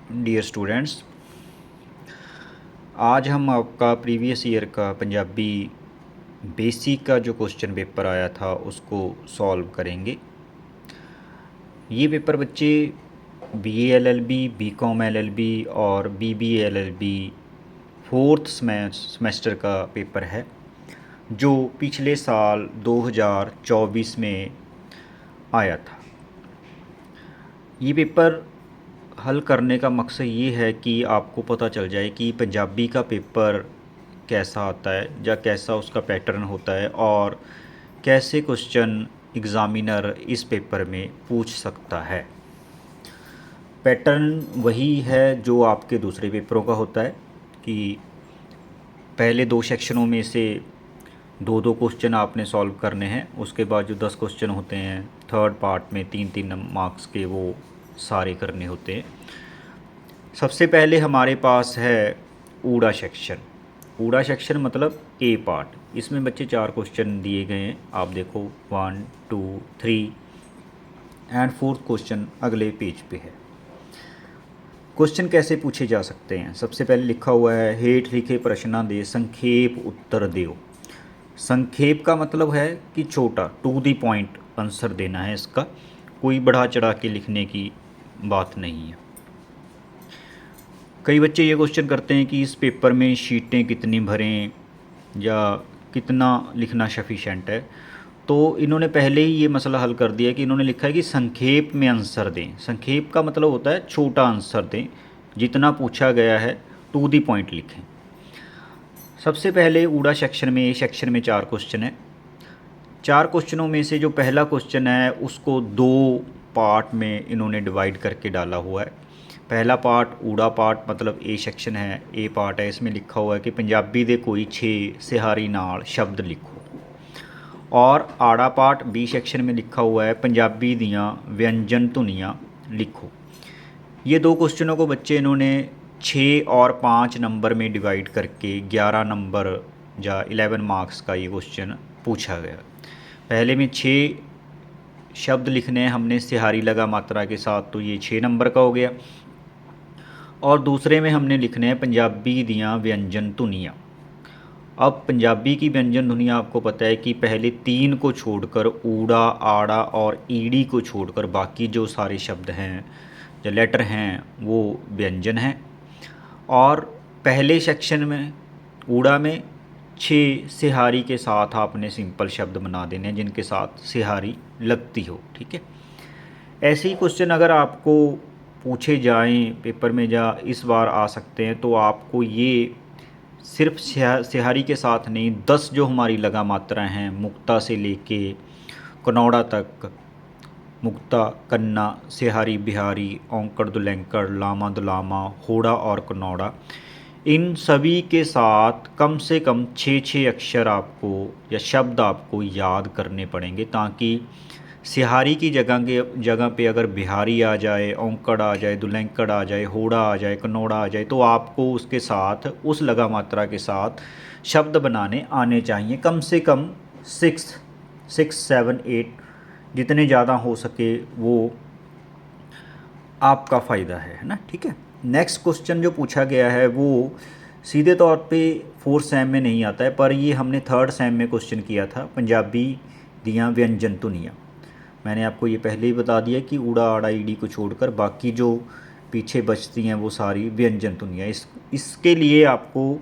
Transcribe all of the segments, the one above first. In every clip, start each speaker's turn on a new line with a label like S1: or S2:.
S1: Dear students, आज हम आपका प्रीवियस ईयर का पंजाबी बेसिक का जो क्वेश्चन पेपर आया था उसको सॉल्व करेंगे। ये पेपर बच्चे BA LLB, BCom LLB और BBA LLB फोर्थ सेमेस्टर का पेपर है जो पिछले साल 2024 में आया था। ये पेपर हल करने का मकसद ये है कि आपको पता चल जाए कि पंजाबी का पेपर कैसा आता है या कैसा उसका पैटर्न होता है और कैसे क्वेश्चन एग्ज़ामिनर इस पेपर में पूछ सकता है। पैटर्न वही है जो आपके दूसरे पेपरों का होता है कि पहले 2 सेक्शनों में से 2-2 क्वेश्चन आपने सॉल्व करने हैं। उसके बाद जो 10 क्वेश्चन होते हैं थर्ड पार्ट में 3-3 मार्क्स के, वो सारे करने होते हैं। सबसे पहले हमारे पास है ऊड़ा सेक्शन। ऊड़ा सेक्शन मतलब ए पार्ट। इसमें बच्चे 4 क्वेश्चन दिए गए हैं, आप देखो 1, 2, 3 एंड 4th क्वेश्चन अगले पेज पे है। क्वेश्चन कैसे पूछे जा सकते हैं? सबसे पहले लिखा हुआ है हेठ लिखे प्रश्न दे संक्षेप उत्तर देओ। संक्षेप का मतलब है कि छोटा, टू दी पॉइंट आंसर देना है इसका, कोई बढ़ा चढ़ा के लिखने की बात नहीं है। कई बच्चे ये क्वेश्चन करते हैं कि इस पेपर में शीटें कितनी भरें या कितना लिखना सफिशेंट है। तो इन्होंने पहले ही ये मसला हल कर दिया कि इन्होंने लिखा है कि संक्षेप में आंसर दें। संक्षेप का मतलब होता है छोटा आंसर दें, जितना पूछा गया है टू दी पॉइंट लिखें। सबसे पहले ऊड़ा सेक्शन में, ए सेक्शन में 4 क्वेश्चन है। 4 क्वेश्चनों में से जो पहला क्वेश्चन है उसको 2 पार्ट में इन्होंने डिवाइड करके डाला हुआ है। पहला पार्ट ऊड़ा पार्ट मतलब ए सेक्शन है, ए पार्ट है। इसमें लिखा हुआ है कि पंजाबी दे कोई 6 सिहारी नाल शब्द लिखो। और आड़ा पार्ट बी सेक्शन में लिखा हुआ है पंजाबी दियाँ व्यंजन धुनियाँ लिखो। ये 2 क्वेश्चनों को बच्चे इन्होंने 6 और 5 नंबर में डिवाइड करके 11 नंबर या 11 मार्क्स का ये क्वेश्चन पूछा गया। पहले में 6 शब्द लिखने हैं हमने सिहारी लगा मात्रा के साथ, तो ये 6 नंबर का हो गया। और दूसरे में हमने लिखने हैं पंजाबी दियाँ व्यंजन धुनियाँ। अब पंजाबी की व्यंजन धुनियाँ आपको पता है कि पहले 3 को छोड़कर ऊड़ा, आड़ा और ईड़ी को छोड़कर बाकी जो सारे शब्द हैं, जो लेटर हैं, वो व्यंजन हैं। और पहले सेक्शन में ऊड़ा में 6 सिहारी के साथ आपने सिंपल शब्द बना देने हैं जिनके साथ सिहारी लगती हो, ठीक है। ऐसे ही क्वेश्चन अगर आपको पूछे जाएं पेपर में या इस बार आ सकते हैं, तो आपको ये सिर्फ सिहारी के साथ नहीं, 10 जो हमारी लगा मात्राएँ हैं मुक्ता से लेके कनौड़ा तक, मुक्ता, कन्ना, सिहारी, बिहारी, औंकड़ दुलैंकड़, लामा दुलामा, होड़ा और कनौड़ा, इन सभी के साथ कम से कम 6-6 अक्षर आपको या शब्द आपको याद करने पड़ेंगे, ताकि सिहारी की जगह पे अगर बिहारी आ जाए, औंकड़ आ जाए, दुलैंकड़ आ जाए, होड़ा आ जाए, कनौड़ा आ जाए, तो आपको उसके साथ, उस लगा मात्रा के साथ शब्द बनाने आने चाहिए। कम से कम 6, 7, 8 जितने ज़्यादा हो सके वो आपका फ़ायदा है ना, ठीक है। नेक्स्ट क्वेश्चन जो पूछा गया है वो सीधे तौर पे 4th सेम में नहीं आता है, पर ये हमने 3rd सेम में क्वेश्चन किया था, पंजाबी दियाँ व्यंजन धुनियाँ। मैंने आपको ये पहले ही बता दिया कि ऊड़ा, आड़ा, ईडी को छोड़कर बाकी जो पीछे बचती हैं वो सारी व्यंजन धुनियाँ। इसके लिए आपको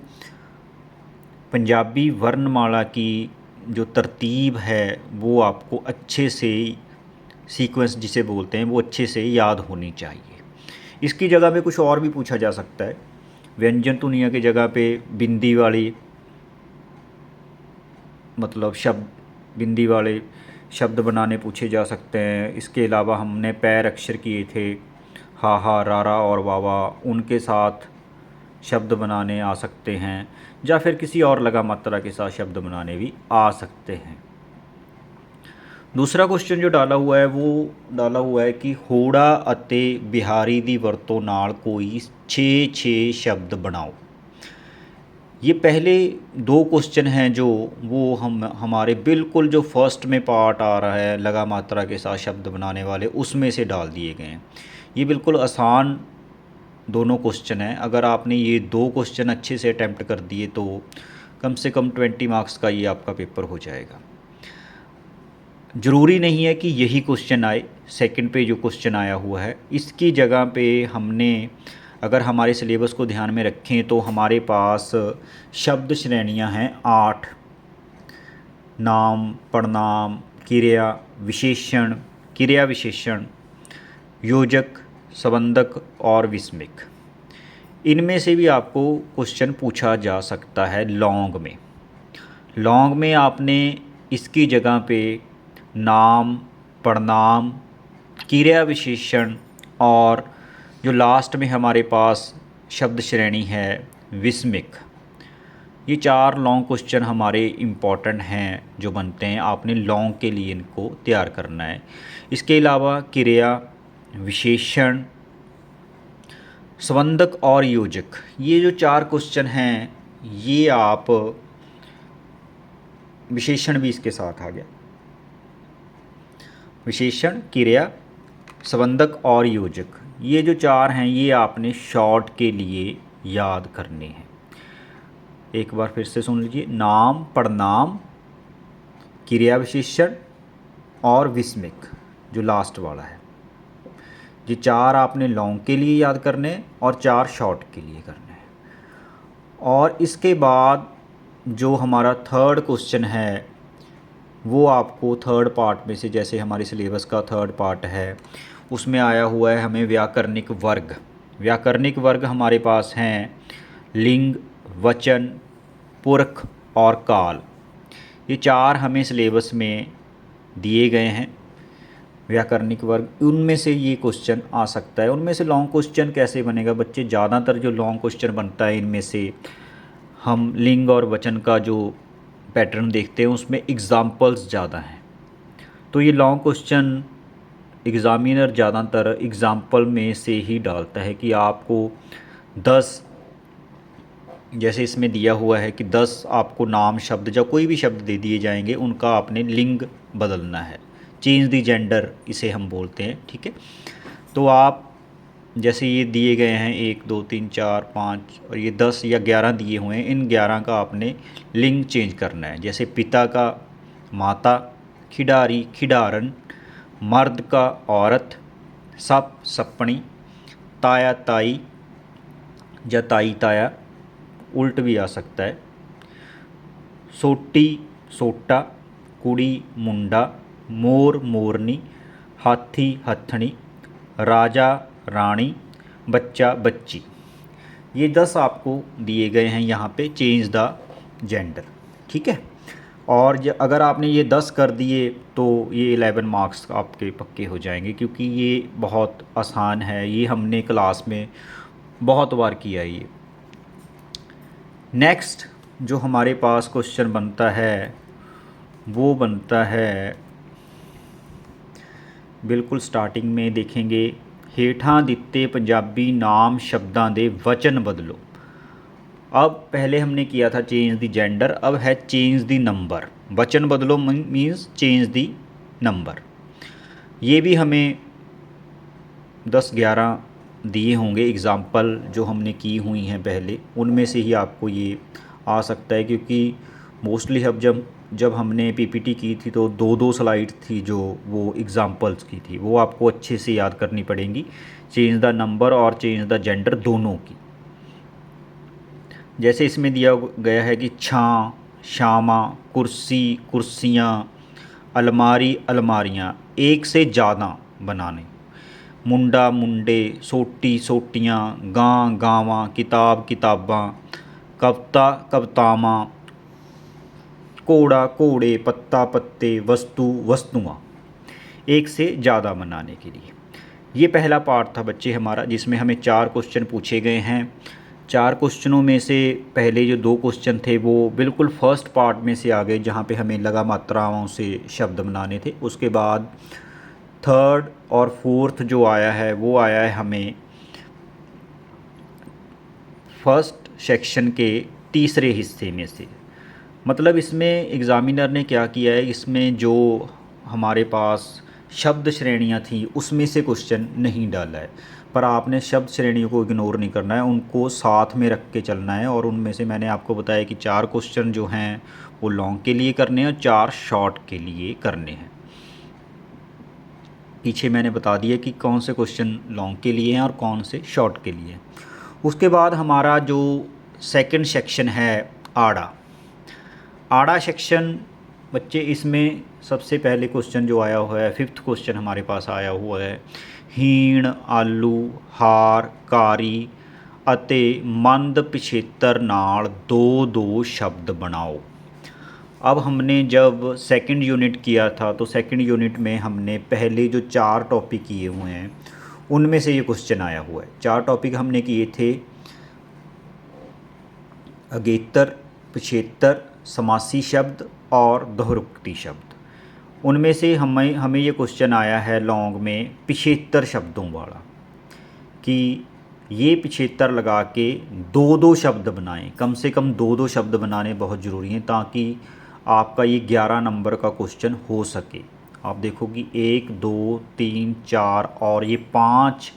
S1: पंजाबी वर्णमाला की जो तरतीब है वो आपको अच्छे से, सीक्वेंस जिसे बोलते हैं, वो अच्छे से याद होनी चाहिए। इसकी जगह पे कुछ और भी पूछा जा सकता है। व्यंजन धुनियाँ की जगह पे बिंदी वाली मतलब बिंदी वाले शब्द बनाने पूछे जा सकते हैं। इसके अलावा हमने पैर अक्षर किए थे, हा हा, रारा और वावा, उनके साथ शब्द बनाने आ सकते हैं, या फिर किसी और लगा मात्रा के साथ शब्द बनाने भी आ सकते हैं। दूसरा क्वेश्चन जो डाला हुआ है वो डाला हुआ है कि होड़ा अते बिहारी दी वरतों नाल कोई 6-6 शब्द बनाओ। ये पहले 2 क्वेश्चन हैं जो वो हमारे बिल्कुल जो फर्स्ट में पार्ट आ रहा है लगा मात्रा के साथ शब्द बनाने वाले, उसमें से डाल दिए गए हैं। ये बिल्कुल आसान दोनों क्वेश्चन हैं। अगर आपने ये 2 क्वेश्चन अच्छे से अटैम्प्ट कर दिए तो कम से कम 20 मार्क्स का ये आपका पेपर हो जाएगा। ज़रूरी नहीं है कि यही क्वेश्चन आए, सेकंड पे जो क्वेश्चन आया हुआ है इसकी जगह पे हमने अगर हमारे सिलेबस को ध्यान में रखें तो हमारे पास शब्द श्रेणियां हैं 8। नाम, पड़नाम, क्रिया विशेषण, योजक, संबंधक और विस्मिक। इनमें से भी आपको क्वेश्चन पूछा जा सकता है लॉन्ग में। लॉन्ग में आपने इसकी जगह पे नाम, पड़नाम, क्रिया विशेषण और जो लास्ट में हमारे पास शब्द श्रेणी है विस्मिक, ये 4 लॉन्ग क्वेश्चन हमारे इम्पॉर्टेंट हैं जो बनते हैं। आपने लॉन्ग के लिए इनको तैयार करना है। इसके अलावा क्रिया विशेषण, संबंधक और योजक, ये जो 4 क्वेश्चन हैं ये आप, विशेषण भी इसके साथ आ गया, विशेषण, क्रिया, संबंधक और योजक, ये जो 4 हैं ये आपने शॉर्ट के लिए याद करने हैं। एक बार फिर से सुन लीजिए, नाम, पड़नाम, क्रिया विशेषण और विस्मिक जो लास्ट वाला है, ये 4 आपने लॉन्ग के लिए याद करने हैं और 4 शॉर्ट के लिए करने हैं। और इसके बाद जो हमारा थर्ड क्वेश्चन है वो आपको थर्ड पार्ट में से, जैसे हमारे सिलेबस का थर्ड पार्ट है उसमें आया हुआ है हमें व्याकरणिक वर्ग। व्याकरणिक वर्ग हमारे पास हैं लिंग, वचन, पुरख और काल। ये 4 हमें सिलेबस में दिए गए हैं व्याकरणिक वर्ग। उनमें से ये क्वेश्चन आ सकता है। उनमें से लॉन्ग क्वेश्चन कैसे बनेगा बच्चे? ज़्यादातर जो लॉन्ग क्वेश्चन बनता है इनमें से हम लिंग और वचन का जो पैटर्न देखते हैं उसमें एग्ज़ाम्पल्स ज़्यादा हैं। तो ये लॉन्ग क्वेश्चन एग्ज़ामिनर ज़्यादातर एग्ज़ाम्पल में से ही डालता है कि आपको 10, जैसे इसमें दिया हुआ है कि 10 आपको नाम, शब्द या कोई भी शब्द दे दिए जाएंगे, उनका आपने लिंग बदलना है। चेंज द जेंडर इसे हम बोलते हैं, ठीक है। तो आप जैसे ये दिए गए हैं 1 2 3 4 5 और ये 10 या 11 दिए हुए हैं, इन 11 का आपने लिंग चेंज करना है। जैसे पिता का माता, खिडारी खिडारन, मर्द का औरत, सप सपनी, ताया ताई या ताई ताया, उल्ट भी आ सकता है, सोटी सोटा, कुड़ी मुंडा, मोर मोरनी, हाथी हथनी, राजा रानी, बच्चा बच्ची। ये 10 आपको दिए गए हैं यहाँ पे चेंज द जेंडर, ठीक है। और अगर आपने ये 10 कर दिए तो ये 11 मार्क्स आपके पक्के हो जाएंगे, क्योंकि ये बहुत आसान है, ये हमने क्लास में बहुत बार किया ये। नेक्स्ट जो हमारे पास क्वेश्चन बनता है वो बनता है, बिल्कुल स्टार्टिंग में देखेंगे, हेठां दिते पंजाबी नाम शब्दां दे वचन बदलो। अब पहले हमने किया था चेंज द जेंडर, अब है चेंज द नंबर। वचन बदलो मीन्स चेंज द नंबर। ये भी हमें 10-11 दिए होंगे एग्ज़ाम्पल जो हमने की हुई हैं पहले, उनमें से ही आपको ये आ सकता है, क्योंकि मोस्टली अब जब हमने पीपीटी की थी तो 2-2 स्लाइड थी जो वो एग्ज़ाम्पल्स की थी, वो आपको अच्छे से याद करनी पड़ेंगी, चेंज द नंबर और चेंज द जेंडर दोनों की। जैसे इसमें दिया गया है कि छां शामा, कुर्सी कुर्सियाँ, अलमारी अलमारियाँ, एक से ज़्यादा बनाने, मुंडा मुंडे, सोटी सोटियाँ, गां गावां, किताब किताबां, कविता कवितावां, घोड़ा घोड़े, पत्ता पत्ते, वस्तु वस्तुआँ, एक से ज़्यादा बनाने के लिए। ये पहला पार्ट था बच्चे हमारा, जिसमें हमें 4 क्वेश्चन पूछे गए हैं। 4 क्वेश्चनों में से पहले जो 2 क्वेश्चन थे वो बिल्कुल फर्स्ट पार्ट में से आ गए, जहाँ पे हमें लगा मात्राओं से शब्द बनाने थे। उसके बाद थर्ड और फोर्थ जो आया है वो आया है हमें फर्स्ट सेक्शन के तीसरे हिस्से में से। मतलब इसमें एग्ज़ामिनर ने क्या किया है, इसमें जो हमारे पास शब्द श्रेणियाँ थी उसमें से क्वेश्चन नहीं डाला है। पर आपने शब्द श्रेणियों को इग्नोर नहीं करना है, उनको साथ में रख के चलना है। और उनमें से मैंने आपको बताया कि 4 क्वेश्चन जो हैं वो लॉन्ग के लिए करने हैं और 4 शॉर्ट के लिए करने हैं। पीछे मैंने बता दिया कि कौन से क्वेश्चन लॉन्ग के लिए हैं और कौन से शॉर्ट के लिए। उसके बाद हमारा जो सेकंड सेक्शन है आड़ा सेक्शन बच्चे, इसमें सबसे पहले क्वेश्चन जो आया हुआ है 5th क्वेश्चन हमारे पास आया हुआ है, हीण आलू हार कारी ਅਤੇ मंद पिछेतर नाल दो शब्द बनाओ। अब हमने जब सेकंड यूनिट किया था तो सेकंड यूनिट में हमने पहले जो 4 टॉपिक किए हुए हैं उनमें से ये क्वेश्चन आया हुआ है। 4 टॉपिक हमने किए थे, अगेतर, पिछेतर, समासी शब्द और दोहरुक्ति शब्द। उनमें से हमें ये क्वेश्चन आया है लॉन्ग में पिछेतर शब्दों वाला, कि ये पिछेतर लगा के 2 शब्द बनाएं। कम से कम 2 शब्द बनाने बहुत ज़रूरी हैं ताकि आपका ये 11 नंबर का क्वेश्चन हो सके। आप देखो कि 1 2 3 4 और ये 5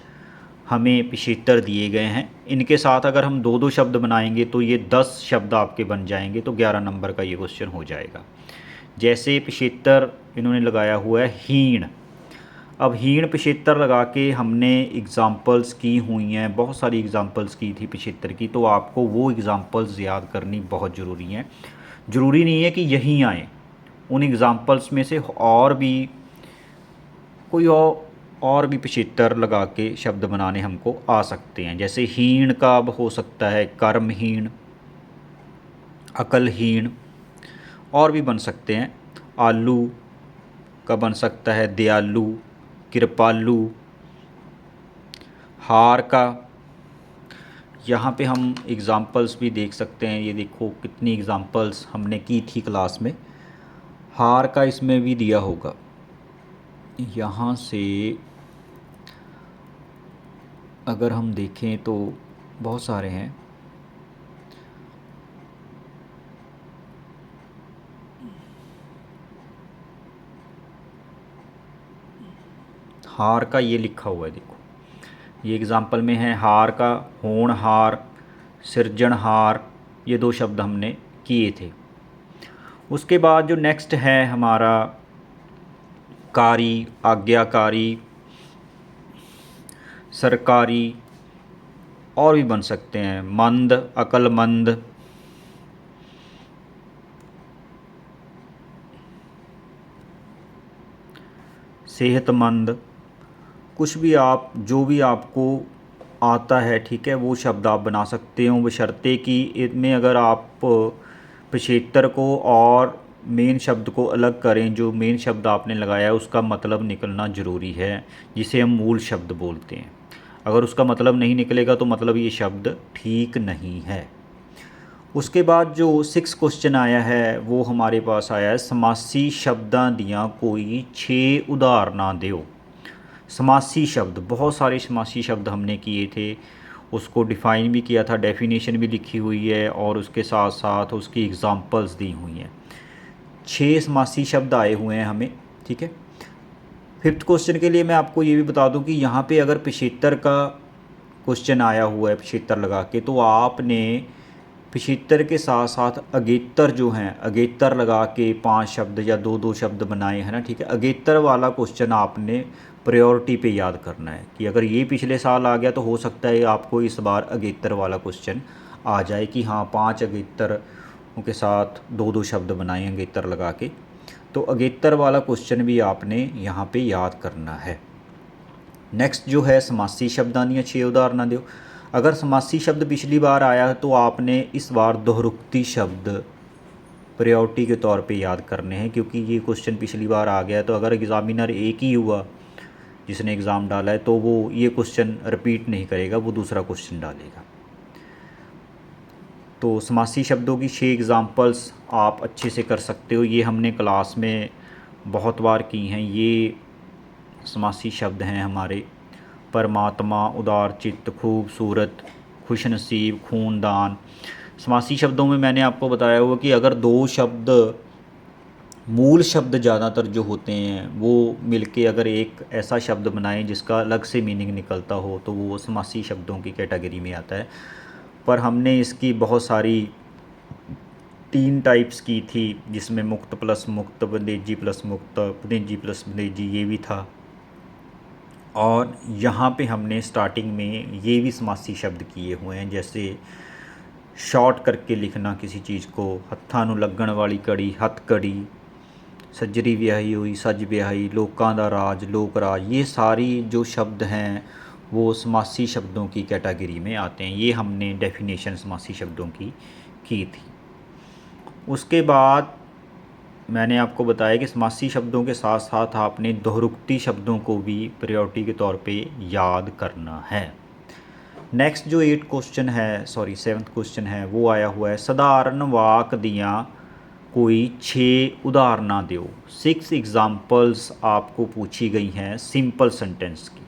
S1: हमें पिछेतर दिए गए हैं। इनके साथ अगर हम 2 शब्द बनाएंगे तो ये 10 शब्द आपके बन जाएंगे, तो 11 नंबर का ये क्वेश्चन हो जाएगा। जैसे पिछेतर इन्होंने लगाया हुआ है हीण। अब हीण पिछेतर लगा के हमने एग्ज़ाम्पल्स की हुई हैं, बहुत सारी एग्ज़ाम्पल्स की थी पिछेतर की, तो आपको वो एग्ज़ाम्पल्स याद करनी बहुत ज़रूरी हैं। ज़रूरी नहीं है कि यहीं आए, उन एग्ज़ाम्पल्स में से और भी कोई और भी पिछेतर लगा के शब्द बनाने हमको आ सकते हैं। जैसे हीण का अब हो सकता है कर्महीण, अकलहीण, और भी बन सकते हैं। आलू का बन सकता है दयालु, कृपालु। हार का, यहाँ पे हम एग्ज़ाम्पल्स भी देख सकते हैं। ये देखो कितनी एग्ज़ाम्पल्स हमने की थी क्लास में। हार का इसमें भी दिया होगा, यहाँ से अगर हम देखें तो बहुत सारे हैं। हार का ये लिखा हुआ है, देखो ये एग्ज़ाम्पल में है हार का, होनहार, सृजनहार, ये 2 शब्द हमने किए थे। उसके बाद जो नेक्स्ट है हमारा कारी, आज्ञाकारी, सरकारी, और भी बन सकते हैं मंद, अक्लमंद, सेहतमंद। कुछ भी आप, जो भी आपको आता है, ठीक है, वो शब्द आप बना सकते हो, बशर्ते कि इनमें अगर आप पिछेतर को और मेन शब्द को अलग करें। जो मेन शब्द आपने लगाया है उसका मतलब निकलना ज़रूरी है, जिसे हम मूल शब्द बोलते हैं। अगर उसका मतलब नहीं निकलेगा तो मतलब ये शब्द ठीक नहीं है। उसके बाद जो 6 क्वेश्चन आया है वो हमारे पास आया है, समासी शब्दां दियाँ कोई 6 उदाहरणां दियो। समासी शब्द, बहुत सारे समासी शब्द हमने किए थे, उसको डिफ़ाइन भी किया था, डेफिनेशन भी लिखी हुई है और उसके साथ साथ उसकी एग्ज़ाम्पल्स दी हुई हैं। 6 समासी शब्द आए हुए हैं हमें, ठीक है। 5th क्वेश्चन के लिए मैं आपको ये भी बता दूं कि यहाँ पे अगर पिछेतर का क्वेश्चन आया हुआ है पिछेतर लगा के, तो आपने पिछेतर के साथ साथ अगेतर जो हैं, अगेतर लगा के 5 शब्द या 2 शब्द बनाए हैं ना, ठीक है। अगेतर वाला क्वेश्चन आपने प्रायोरिटी पे याद करना है कि अगर ये पिछले साल आ गया तो हो सकता है आपको इस बार अगेतर वाला क्वेश्चन आ जाए कि हाँ 5 अगेतर के साथ 2 शब्द बनाए अगेतर लगा के। तो अगेतर वाला क्वेश्चन भी आपने यहाँ पे याद करना है। नेक्स्ट जो है समासी शब्दां दियां 6 उदाहरण दो। अगर समासी शब्द पिछली बार आया तो आपने इस बार दोहरुक्ति शब्द प्रायोरिटी के तौर पे याद करने हैं, क्योंकि ये क्वेश्चन पिछली बार आ गया। तो अगर एग्ज़ामिनर एक ही हुआ जिसने एग्ज़ाम डाला है तो वो ये क्वेश्चन रिपीट नहीं करेगा, वो दूसरा क्वेश्चन डालेगा। तो समासी शब्दों की 6 एग्ज़ाम्पल्स आप अच्छे से कर सकते हो, ये हमने क्लास में बहुत बार की हैं। ये समासी शब्द हैं हमारे, परमात्मा, उदार चित्त, खूबसूरत, खुशनसीब, खूनदान। समासी शब्दों में मैंने आपको बताया हुआ कि अगर 2 शब्द मूल शब्द ज़्यादातर जो होते हैं वो मिलके अगर एक ऐसा शब्द बनाएं जिसका अलग से मीनिंग निकलता हो तो वो समासी शब्दों की कैटेगरी में आता है। पर हमने इसकी बहुत सारी 3 टाइप्स की थी, जिसमें मुक्त प्लस मुक्त, बंदेजी प्लस मुक्त, बंदेजी प्लस बंदेजी ये भी था। और यहाँ पे हमने स्टार्टिंग में ये भी समासी शब्द किए हुए हैं, जैसे शॉर्ट करके लिखना किसी चीज़ को, हत्था नूं लगण वाली कड़ी, हथकड़ी, सज्जरी ब्याही हुई, सज ब्याही, लोकां दा राज, लोक राज, ये सारी जो शब्द हैं वो समासी शब्दों की कैटेगरी में आते हैं। ये हमने डेफिनेशन समासी शब्दों की थी। उसके बाद मैंने आपको बताया कि समासी शब्दों के साथ साथ आपने दोहरुक्ति शब्दों को भी प्रायोरिटी के तौर पे याद करना है। नेक्स्ट जो 7th क्वेश्चन है वो आया हुआ है, सधारण वाक दियाँ कोई 6 उदाहरणा दो। 6 एग्जाम्पल्स आपको पूछी गई हैं सिंपल सेंटेंस की।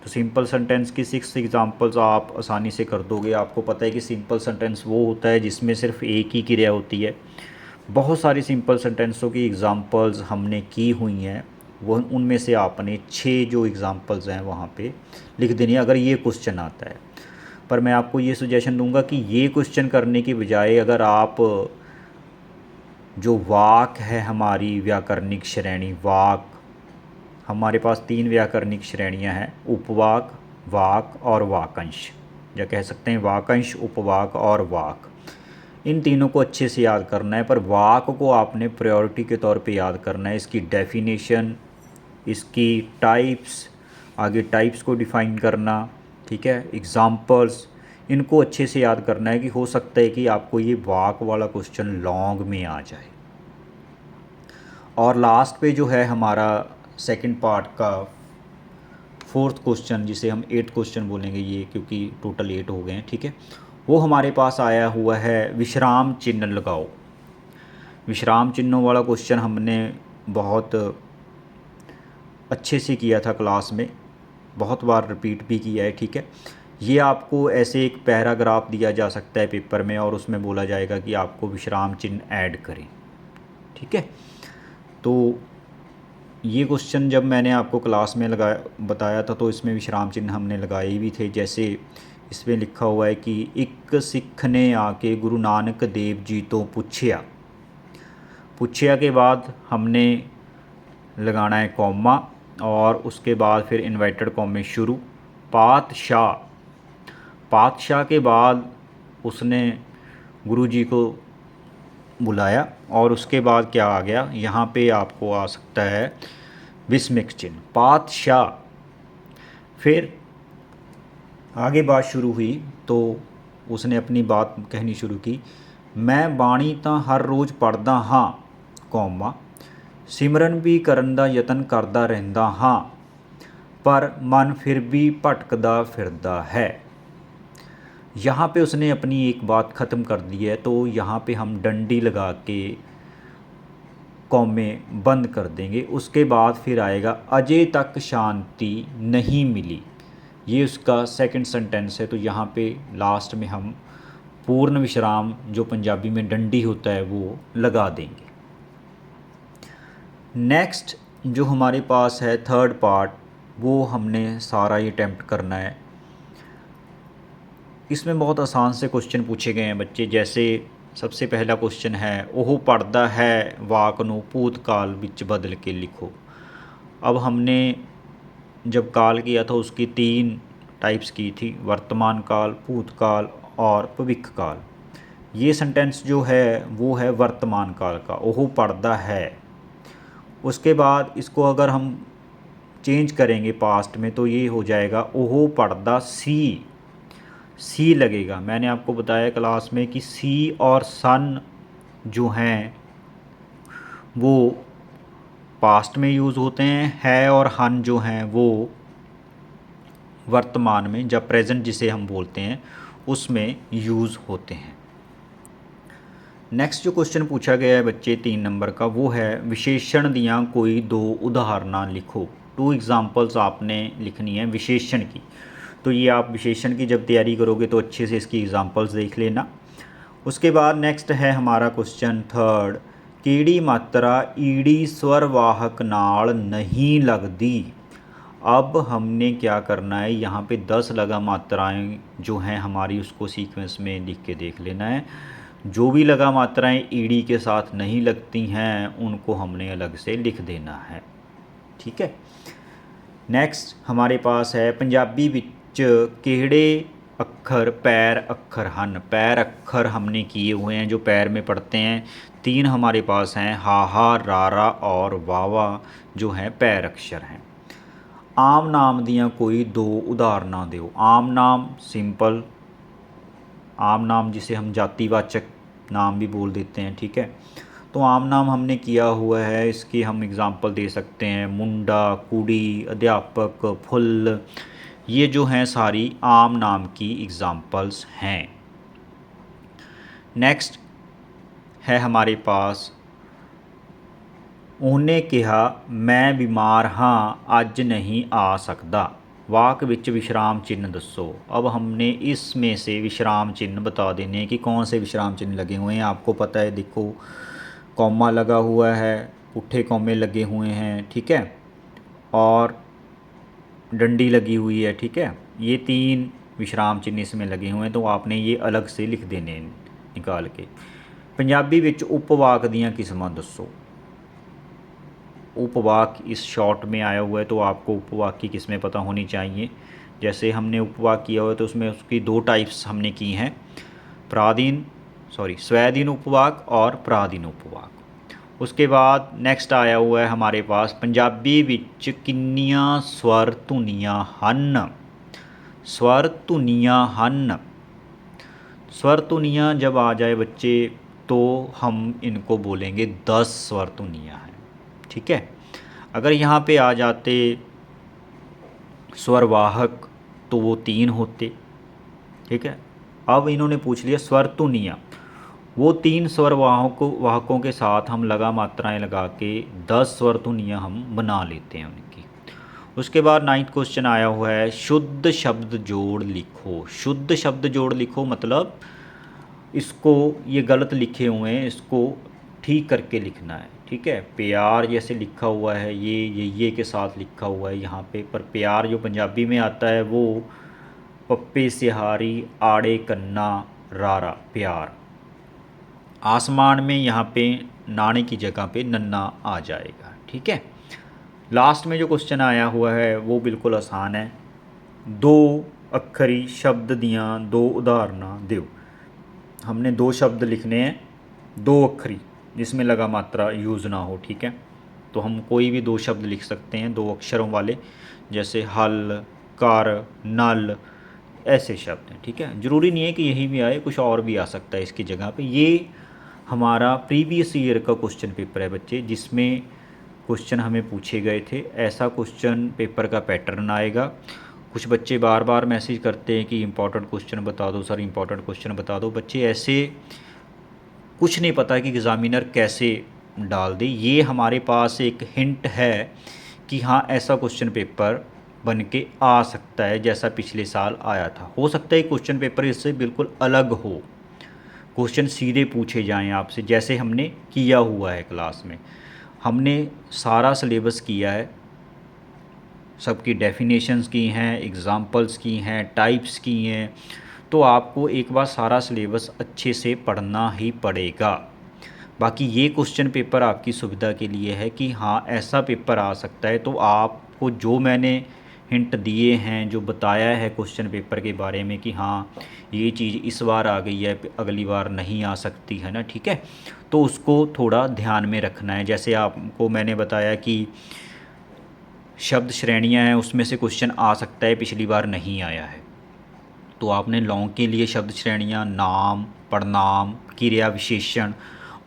S1: तो सिंपल सेंटेंस की 6 एग्जाम्पल्स आप आसानी से कर दोगे। आपको पता है कि सिंपल सेंटेंस वो होता है जिसमें सिर्फ एक ही क्रिया होती है। बहुत सारी सिंपल सेंटेंसों की एग्जाम्पल्स हमने की हुई हैं, वो उनमें से आपने 6 जो एग्जाम्पल्स हैं वहाँ पे लिख देनी है अगर ये क्वेश्चन आता है। पर मैं आपको ये सजेशन दूंगा कि ये क्वेश्चन करने की बजाय अगर आप जो वाक है हमारी व्याकरणिक श्रेणी, वाक हमारे पास 3 व्याकरणिक श्रेणियां हैं, उपवाक, वाक और वाकंश, या कह सकते हैं वाकंश, उपवाक और वाक। इन तीनों को अच्छे से याद करना है, पर वाक को आपने प्रायोरिटी के तौर पे याद करना है। इसकी डेफिनेशन, इसकी टाइप्स, आगे टाइप्स को डिफ़ाइन करना, ठीक है, एग्जाम्पल्स, इनको अच्छे से याद करना है कि हो सकता है कि आपको ये वाक वाला क्वेश्चन लॉन्ग में आ जाए। और लास्ट पे जो है हमारा सेकंड पार्ट का 4th क्वेश्चन, जिसे हम 8th क्वेश्चन बोलेंगे ये, क्योंकि टोटल 8 हो गए हैं, ठीक है, वो हमारे पास आया हुआ है विश्राम चिन्ह लगाओ। विश्राम चिन्हों वाला क्वेश्चन हमने बहुत अच्छे से किया था क्लास में, बहुत बार रिपीट भी किया है, ठीक है। ये आपको ऐसे एक पैराग्राफ दिया जा सकता है पेपर में और उसमें बोला जाएगा कि आपको विश्राम चिन्ह ऐड करें, ठीक है। तो ये क्वेश्चन जब मैंने आपको क्लास में बताया था तो इसमें विश्राम चिन्ह हमने लगाए भी थे। जैसे इसमें लिखा हुआ है कि एक सिख ने आके गुरु नानक देव जी तो पूछया, पूछया के बाद हमने लगाना है कॉमा और उसके बाद फिर इन्वर्टेड कॉमे शुरू, पातशाह, पातशाह के बाद उसने गुरु जी को बुलाया और उसके बाद क्या आ गया, यहाँ पे आपको आ सकता है विस्मिक चिन्ह, पातशाह। फिर आगे बात शुरू हुई तो उसने अपनी बात कहनी शुरू की, मैं बाणी ਤਾਂ हर रोज़ पढ़दा हाँ, कौमा सिमरन भी करन दा यतन करदा रहिंदा हाँ, पर मन फिर भी भटकदा फिरदा है। यहाँ पे उसने अपनी एक बात ख़त्म कर दी है, तो यहाँ पे हम डंडी लगा के कौमे बंद कर देंगे। उसके बाद फिर आएगा अजय तक शांति नहीं मिली, ये उसका सेकंड सेंटेंस है। तो यहाँ पे लास्ट में हम पूर्ण विश्राम, जो पंजाबी में डंडी होता है, वो लगा देंगे। नेक्स्ट जो हमारे पास है थर्ड पार्ट, वो हमने सारा ये अटैम्प्ट करना है। इसमें बहुत आसान से क्वेश्चन पूछे गए हैं बच्चे। जैसे सबसे पहला क्वेश्चन है, ओह पढ़दा है वाक नूं भूतकाल विच बदल के लिखो। अब हमने जब काल किया था उसकी 3 टाइप्स की थी, वर्तमान काल, भूतकाल और भविष्य काल। ये सेंटेंस जो है वो है वर्तमान काल का, ओह पढ़दा है। उसके बाद इसको अगर हम चेंज करेंगे पास्ट में तो ये हो जाएगा ओह पढ़दा सी, सी लगेगा। मैंने आपको बताया क्लास में कि सी और सन जो हैं वो पास्ट में यूज़ होते हैं, है और हन जो हैं वो वर्तमान में, जब प्रेजेंट जिसे हम बोलते हैं, उसमें यूज़ होते हैं। नेक्स्ट जो क्वेश्चन पूछा गया है बच्चे 3 नंबर का, वो है विशेषण दियाँ कोई 2 उदाहरणा लिखो। 2 एग्जाम्पल्स आपने लिखनी है विशेषण की। तो ये आप विशेषण की जब तैयारी करोगे तो अच्छे से इसकी एग्जांपल्स देख लेना। उसके बाद नेक्स्ट है हमारा क्वेश्चन थर्ड ਕਿਹੜੀ मात्रा ईडी स्वरवाहक नाल नहीं लगती। अब हमने क्या करना है, यहाँ पे 10 लगा मात्राएं जो हैं हमारी उसको सीक्वेंस में लिख के देख लेना है। जो भी लगा मात्राएं ईडी के साथ नहीं लगती हैं उनको हमने अलग से लिख देना है। ठीक है। नैक्सट हमारे पास है पंजाबी विच किहड़े अखर पैर अखर हन। पैर अखर हमने किए हुए हैं जो पैर में पढ़ते हैं। 3 हमारे पास हैं, हाहा, रारा और वावा जो हैं पैर अक्षर हैं। आम नाम दियाँ कोई 2 उदाहरणा दो। आम नाम सिंपल आम नाम जिसे हम जातिवाचक नाम भी बोल देते हैं। ठीक है। तो आम नाम हमने किया हुआ है, इसकी हम एग्ज़ाम्पल दे सकते हैं मुंडा, कुड़ी, अध्यापक, फुल। ये जो हैं सारी आम नाम की एग्ज़ाम्पल्स हैं। नेक्स्ट है हमारे पास उन्हें कहा मैं बीमार हाँ अज नहीं आ सकता। वाक विच विश्राम चिन्ह दसो। अब हमने इसमें से विश्राम चिन्ह बता देने हैं कि कौन से विश्राम चिन्ह लगे हुए हैं। आपको पता है, देखो कॉमा लगा हुआ है, पुट्ठे कॉमे लगे हुए हैं। ठीक है। और डंडी लगी हुई है। ठीक है। ये 3 विश्राम चिन्ह इसमें लगे हुए हैं, तो आपने ये अलग से लिख देने निकाल के। पंजाबी विच उपवाक दियाँ किस्मां दसो। उपवाक इस शॉर्ट में आया हुआ है, तो आपको उपवाक की किस्में पता होनी चाहिए। जैसे हमने उपवाक किया हुआ है तो उसमें उसकी 2 टाइप्स हमने की हैं, स्वैधीन उपवाक और पराधीन उपवाक। उसके बाद नेक्स्ट आया हुआ है हमारे पास पंजाबी विच किन्नियां स्वर धुनियां हन। स्वर धुनियां हन। स्वर धुनियां जब आ जाए बच्चे तो हम इनको बोलेंगे 10 स्वर धुनियां हैं। ठीक है। अगर यहाँ पे आ जाते स्वरवाहक तो वो 3 होते। ठीक है। अब इन्होंने पूछ लिया स्वर धुनियाँ, वो 3 वाहकों के साथ हम लगा मात्राएं लगा के 10 स्वर धुनियाँ हम बना लेते हैं उनकी। उसके बाद 9th क्वेश्चन आया हुआ है शुद्ध शब्द जोड़ लिखो। शुद्ध शब्द जोड़ लिखो मतलब इसको, ये गलत लिखे हुए हैं, इसको ठीक करके लिखना है। ठीक है। प्यार जैसे लिखा हुआ है ये के साथ लिखा हुआ है यहाँ पे, पर प्यार जो पंजाबी में आता है वो पप्पे सिहारी आड़े कन्ना रारा प्यार। आसमान में यहाँ पे नाने की जगह पे नन्ना आ जाएगा। ठीक है। लास्ट में जो क्वेश्चन आया हुआ है वो बिल्कुल आसान है। 2 अक्षरी शब्द दियाँ 2 उदाहरणा दो। हमने 2 शब्द लिखने हैं 2 अक्षरी जिसमें लगा मात्रा यूज़ ना हो। ठीक है। तो हम कोई भी 2 शब्द लिख सकते हैं 2 अक्षरों वाले, जैसे हल, कार, नल, ऐसे शब्द हैं। ठीक है। ज़रूरी नहीं है कि यही भी आए, कुछ और भी आ सकता है इसकी जगह पे। ये हमारा प्रीवियस ईयर का क्वेश्चन पेपर है बच्चे, जिसमें क्वेश्चन हमें पूछे गए थे। ऐसा क्वेश्चन पेपर का पैटर्न आएगा। कुछ बच्चे बार बार मैसेज करते हैं कि इंपॉर्टेंट क्वेश्चन बता दो सर, इंपॉर्टेंट क्वेश्चन बता दो। बच्चे ऐसे कुछ नहीं पता कि एग्ज़ामिनर कैसे डाल दे। ये हमारे पास एक हिंट है कि हाँ ऐसा क्वेश्चन पेपर बन के आ सकता है जैसा पिछले साल आया था। हो सकता है क्वेश्चन पेपर इससे बिल्कुल अलग हो, क्वेश्चन सीधे पूछे जाएं आपसे जैसे हमने किया हुआ है क्लास में। हमने सारा सिलेबस किया है, सबकी डेफिनेशंस की हैं, एग्ज़ाम्पल्स की हैं, टाइप्स की हैं। तो आपको एक बार सारा सिलेबस अच्छे से पढ़ना ही पड़ेगा। बाकी ये क्वेश्चन पेपर आपकी सुविधा के लिए है कि हाँ ऐसा पेपर आ सकता है, तो आपको जो मैंने हिंट दिए हैं, जो बताया है क्वेश्चन पेपर के बारे में कि हाँ ये चीज़ इस बार आ गई है अगली बार नहीं आ सकती है ना। ठीक है। तो उसको थोड़ा ध्यान में रखना है। जैसे आपको मैंने बताया कि शब्द श्रेणियाँ हैं, उसमें से क्वेश्चन आ सकता है पिछली बार नहीं आया है, तो आपने लॉन्ग के लिए शब्द श्रेणियाँ नाम, पड़नाम, क्रिया विशेषण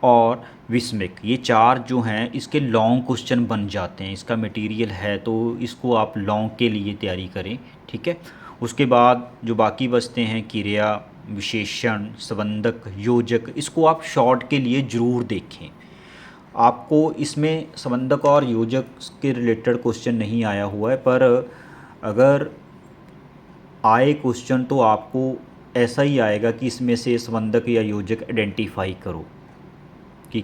S1: और विस्मिक, ये 4 जो हैं इसके लॉन्ग क्वेश्चन बन जाते हैं। इसका मटेरियल है तो इसको आप लॉन्ग के लिए तैयारी करें। ठीक है। उसके बाद जो बाकी बचते हैं क्रिया विशेषण, संबंधक, योजक, इसको आप शॉर्ट के लिए ज़रूर देखें। आपको इसमें संबंधक और योजक के रिलेटेड क्वेश्चन नहीं आया हुआ है, पर अगर आए क्वेश्चन तो आपको ऐसा ही आएगा कि इसमें से संबंधक या योजक आइडेंटिफाई करो कि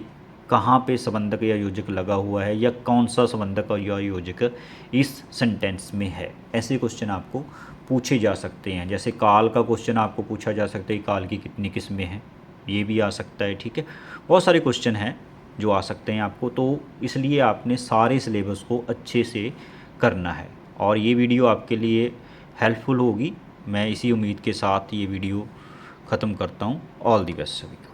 S1: कहाँ पे संबंधक या योजक लगा हुआ है या कौन सा संबंधक या योजक इस सेंटेंस में है। ऐसे क्वेश्चन आपको पूछे जा सकते हैं। जैसे काल का क्वेश्चन आपको पूछा जा सकता है, काल की कितनी किस्में हैं, ये भी आ सकता है। ठीक है, बहुत सारे क्वेश्चन हैं जो आ सकते हैं आपको, तो इसलिए आपने सारे सिलेबस को अच्छे से करना है। और ये वीडियो आपके लिए हेल्पफुल होगी, मैं इसी उम्मीद के साथ ये वीडियो ख़त्म करता हूँ। ऑल दी बेस्ट सभी को।